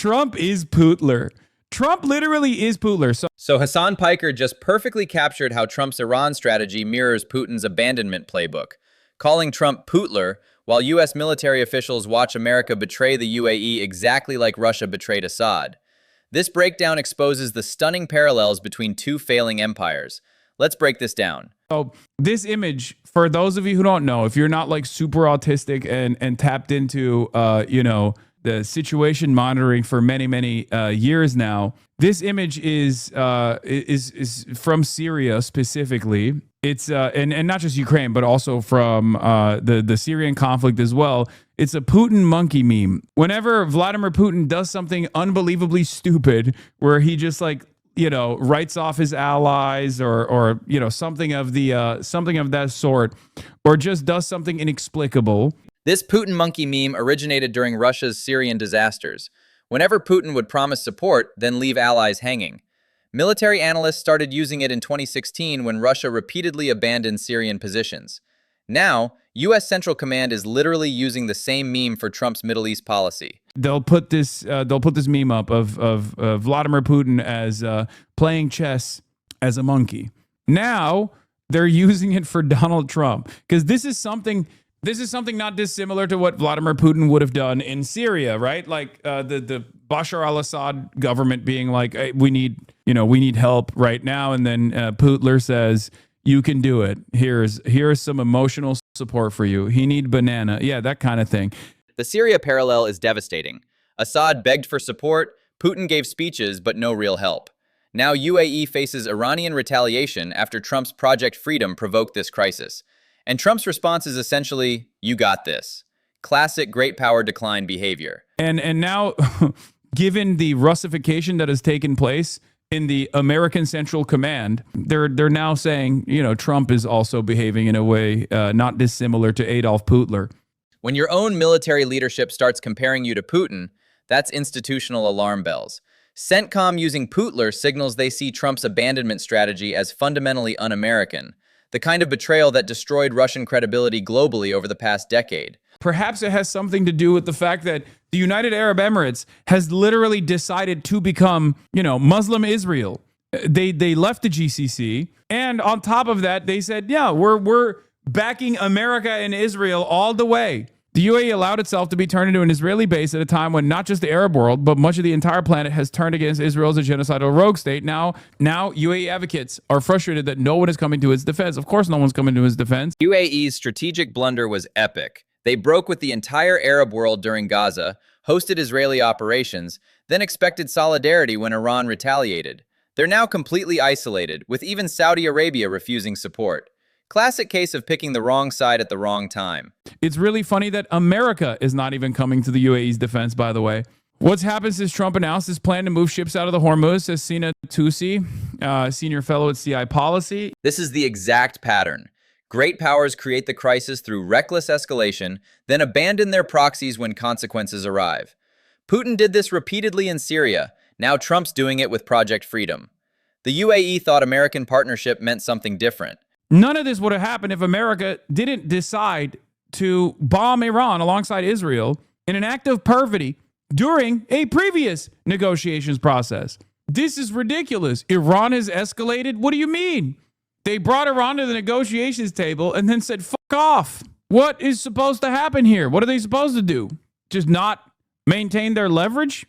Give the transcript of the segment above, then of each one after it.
Trump is Putler. Trump literally is Putler. So Hasan Piker just perfectly captured how Trump's Iran strategy mirrors Putin's abandonment playbook, calling Trump Putler while U.S. military officials watch America betray the UAE exactly like Russia betrayed Assad. This breakdown exposes the stunning parallels between two failing empires. Let's break this down. So this image, for those of you who don't know, if you're not like super autistic and tapped into, the situation monitoring for many years now, this image is from Syria specifically. It's and not just Ukraine, but also from the Syrian conflict as well. It's a Putin monkey meme. Whenever Vladimir Putin does something unbelievably stupid, where he just writes off his allies or something of that sort, or just does something inexplicable. This Putin monkey meme originated during Russia's Syrian disasters. Whenever Putin would promise support, then leave allies hanging. Military analysts started using it in 2016 when Russia repeatedly abandoned Syrian positions. Now, U.S. Central Command is literally using the same meme for Trump's Middle East policy. They'll put this meme up of Vladimir Putin as playing chess as a monkey. Now they're using it for Donald Trump, because this is something not dissimilar to what Vladimir Putin would have done in Syria, right? Like the Bashar al-Assad government being like, hey, we need help right now, and then Putler says, you can do it. Here's some emotional support for you. He need banana. Yeah, that kind of thing. The Syria parallel is devastating. Assad begged for support, Putin gave speeches, but no real help. Now UAE faces Iranian retaliation after Trump's Project Freedom provoked this crisis. And Trump's response is essentially, you got this. Classic great power decline behavior. And now, given the Russification that has taken place in the American Central Command, they're now saying, Trump is also behaving in a way not dissimilar to Adolf Putler. When your own military leadership starts comparing you to Putin, that's institutional alarm bells. CENTCOM using Putler signals they see Trump's abandonment strategy as fundamentally un-American, the kind of betrayal that destroyed Russian credibility globally over the past decade. Perhaps it has something to do with the fact that the United Arab Emirates has literally decided to become, Muslim Israel. They left the GCC, and on top of that, they said, yeah, we're backing America and Israel all the way. The UAE allowed itself to be turned into an Israeli base at a time when not just the Arab world, but much of the entire planet has turned against Israel as a genocidal rogue state. Now UAE advocates are frustrated that no one is coming to his defense. Of course, no one's coming to his defense. UAE's strategic blunder was epic. They broke with the entire Arab world during Gaza, hosted Israeli operations, then expected solidarity when Iran retaliated. They're now completely isolated, with even Saudi Arabia refusing support. Classic case of picking the wrong side at the wrong time. It's really funny that America is not even coming to the UAE's defense, by the way. What's happened since Trump announced his plan to move ships out of the Hormuz, says Sina Tusi, senior fellow at CI Policy. This is the exact pattern. Great powers create the crisis through reckless escalation, then abandon their proxies when consequences arrive. Putin did this repeatedly in Syria. Now Trump's doing it with Project Freedom. The UAE thought American partnership meant something different. None of this would have happened if America didn't decide to bomb Iran alongside Israel in an act of perfidy during a previous negotiations process. This is ridiculous. Iran has escalated? What do you mean? They brought Iran to the negotiations table and then said, fuck off. What is supposed to happen here? What are they supposed to do? Just not maintain their leverage?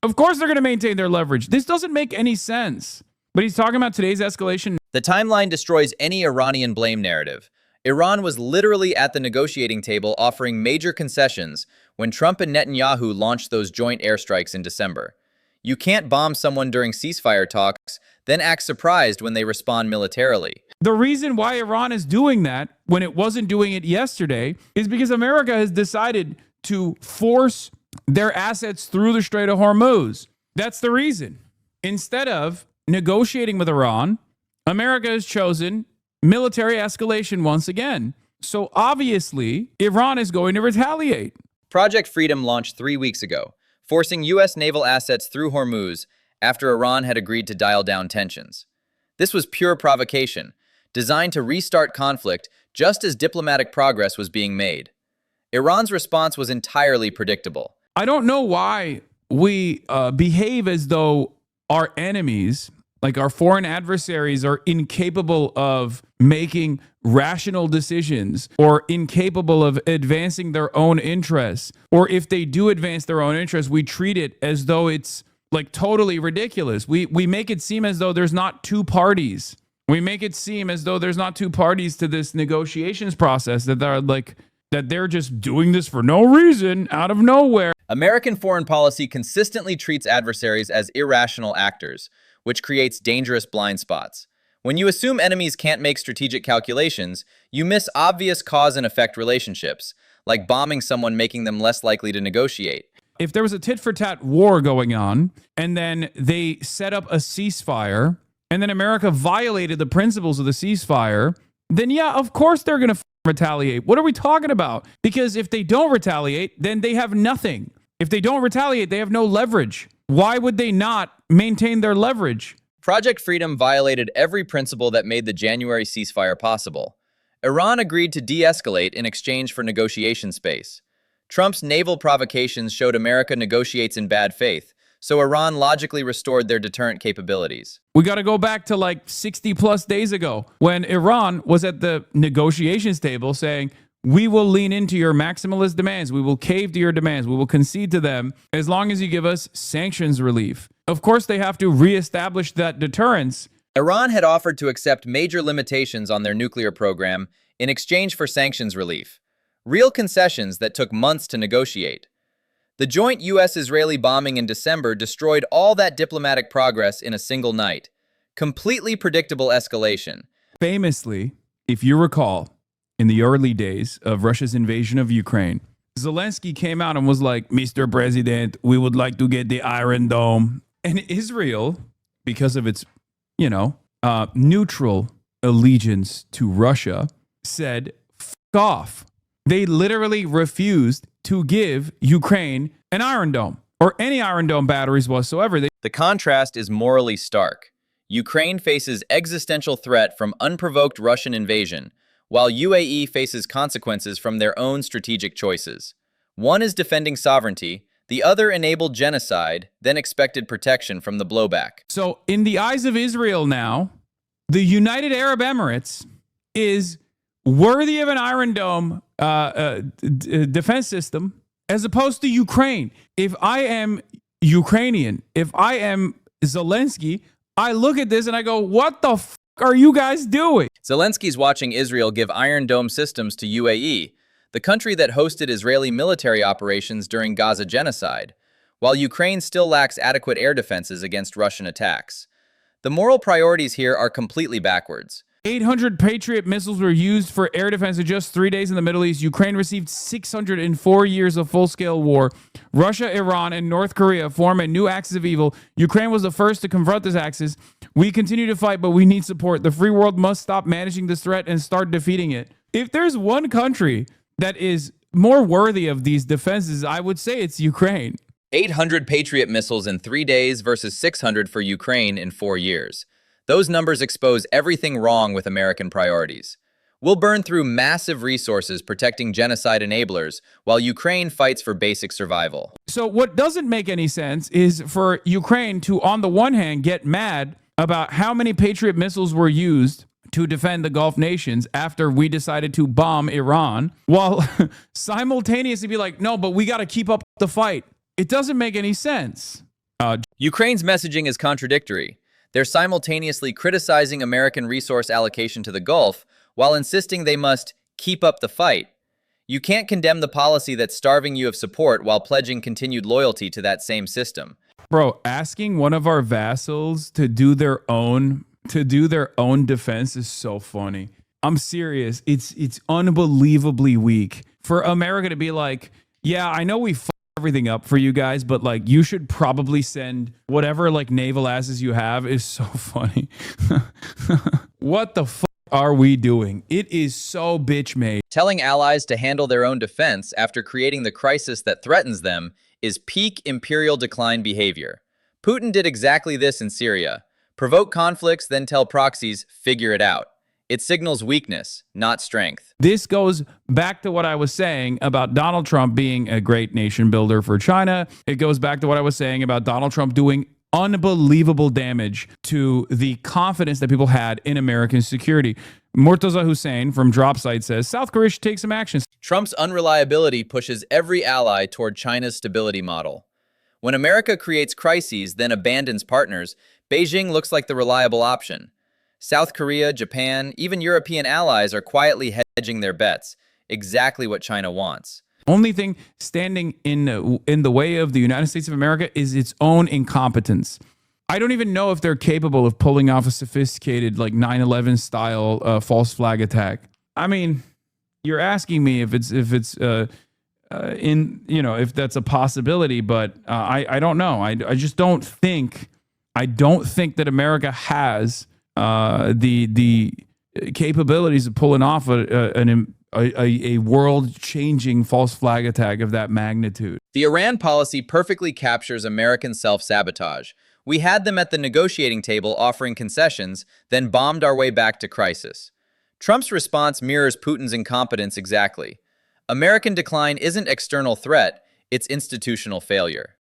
Of course they're going to maintain their leverage. This doesn't make any sense. But he's talking about today's escalation. The timeline destroys any Iranian blame narrative. Iran was literally at the negotiating table offering major concessions when Trump and Netanyahu launched those joint airstrikes in December. You can't bomb someone during ceasefire talks, then act surprised when they respond militarily. The reason why Iran is doing that when it wasn't doing it yesterday is because America has decided to force their assets through the Strait of Hormuz. That's the reason. Instead of negotiating with Iran, America has chosen military escalation once again. So obviously, Iran is going to retaliate. Project Freedom launched 3 weeks ago, forcing U.S. naval assets through Hormuz after Iran had agreed to dial down tensions. This was pure provocation, designed to restart conflict just as diplomatic progress was being made. Iran's response was entirely predictable. I don't know why behave as though our enemies, like our foreign adversaries, are incapable of making rational decisions or incapable of advancing their own interests. Or if they do advance their own interests, we treat it as though it's like totally ridiculous. We make it seem as though there's not two parties. We make it seem as though there's not two parties to this negotiations process, that they're just doing this for no reason out of nowhere. American foreign policy consistently treats adversaries as irrational actors, which creates dangerous blind spots. When you assume enemies can't make strategic calculations, you miss obvious cause and effect relationships, like bombing someone making them less likely to negotiate. If there was a tit-for-tat war going on, and then they set up a ceasefire, and then America violated the principles of the ceasefire, then yeah, of course they're going to retaliate. What are we talking about? Because if they don't retaliate, then they have nothing. If they don't retaliate, they have no leverage. Why would they not maintain their leverage? Project Freedom violated every principle that made the January ceasefire possible. Iran agreed to de-escalate in exchange for negotiation space. Trump's naval provocations showed America negotiates in bad faith, so Iran logically restored their deterrent capabilities. We got to go back to like 60 plus days ago when Iran was at the negotiations table saying, we will lean into your maximalist demands. We will cave to your demands. We will concede to them as long as you give us sanctions relief. Of course, they have to reestablish that deterrence. Iran had offered to accept major limitations on their nuclear program in exchange for sanctions relief, real concessions that took months to negotiate. The joint U.S.-Israeli bombing in December destroyed all that diplomatic progress in a single night. Completely predictable escalation. Famously, if you recall, in the early days of Russia's invasion of Ukraine, Zelensky came out and was like, Mr. President, we would like to get the Iron Dome. And Israel, because of its, neutral allegiance to Russia, said, F off. They literally refused to give Ukraine an Iron Dome or any Iron Dome batteries whatsoever. The contrast is morally stark. Ukraine faces existential threat from unprovoked Russian invasion, while UAE faces consequences from their own strategic choices. One is defending sovereignty, the other enabled genocide, then expected protection from the blowback. So in the eyes of Israel now, the United Arab Emirates is worthy of an Iron Dome defense system as opposed to Ukraine. If I am Ukrainian, if I am Zelensky, I look at this and I go, what the f*** are you guys doing? Zelensky's watching Israel give Iron Dome systems to UAE, the country that hosted Israeli military operations during Gaza genocide, while Ukraine still lacks adequate air defenses against Russian attacks. The moral priorities here are completely backwards. 800 Patriot missiles were used for air defense in just 3 days in the Middle East. Ukraine received 604 years of full-scale war. Russia, Iran, and North Korea form a new axis of evil. Ukraine was the first to confront this axis. We continue to fight, but we need support. The free world must stop managing this threat and start defeating it. If there's one country that is more worthy of these defenses, I would say it's Ukraine. 800 Patriot missiles in 3 days versus 600 for Ukraine in 4 years. Those numbers expose everything wrong with American priorities. We'll burn through massive resources protecting genocide enablers while Ukraine fights for basic survival. So what doesn't make any sense is for Ukraine to, on the one hand, get mad about how many Patriot missiles were used to defend the Gulf nations after we decided to bomb Iran, while simultaneously be like, no, but we got to keep up the fight. It doesn't make any sense. Ukraine's messaging is contradictory. They're simultaneously criticizing American resource allocation to the Gulf while insisting they must keep up the fight. You can't condemn the policy that's starving you of support while pledging continued loyalty to that same system. Bro, asking one of our vassals to do their own defense is so funny. I'm serious. It's unbelievably weak for America to be like, yeah, I know we everything up for you guys, but like you should probably send whatever like naval asses you have. Is so funny. What the fuck are we doing? It is so bitch made. Telling allies to handle their own defense after creating the crisis that threatens them is peak imperial decline behavior. Putin did exactly this in Syria. Provoke conflicts, then tell proxies, figure it out. It signals weakness, not strength. This goes back to what I was saying about Donald Trump being a great nation builder for China. It goes back to what I was saying about Donald Trump doing unbelievable damage to the confidence that people had in American security. Murtaza Hussein from Dropsite says South Korea should take some action. Trump's unreliability pushes every ally toward China's stability model. When America creates crises, then abandons partners, Beijing looks like the reliable option. South Korea, Japan, even European allies are quietly hedging their bets, exactly what China wants. Only thing standing in the way of the United States of America is its own incompetence. I don't even know if they're capable of pulling off a sophisticated like 9/11 style false flag attack. I mean, you're asking me if it's if that's a possibility, but I don't know. I just don't think that America has the capabilities of pulling off a world-changing false flag attack of that magnitude. The Iran policy perfectly captures American self-sabotage. We had them at the negotiating table offering concessions, then bombed our way back to crisis. Trump's response mirrors Putin's incompetence exactly. American decline isn't external threat, it's institutional failure.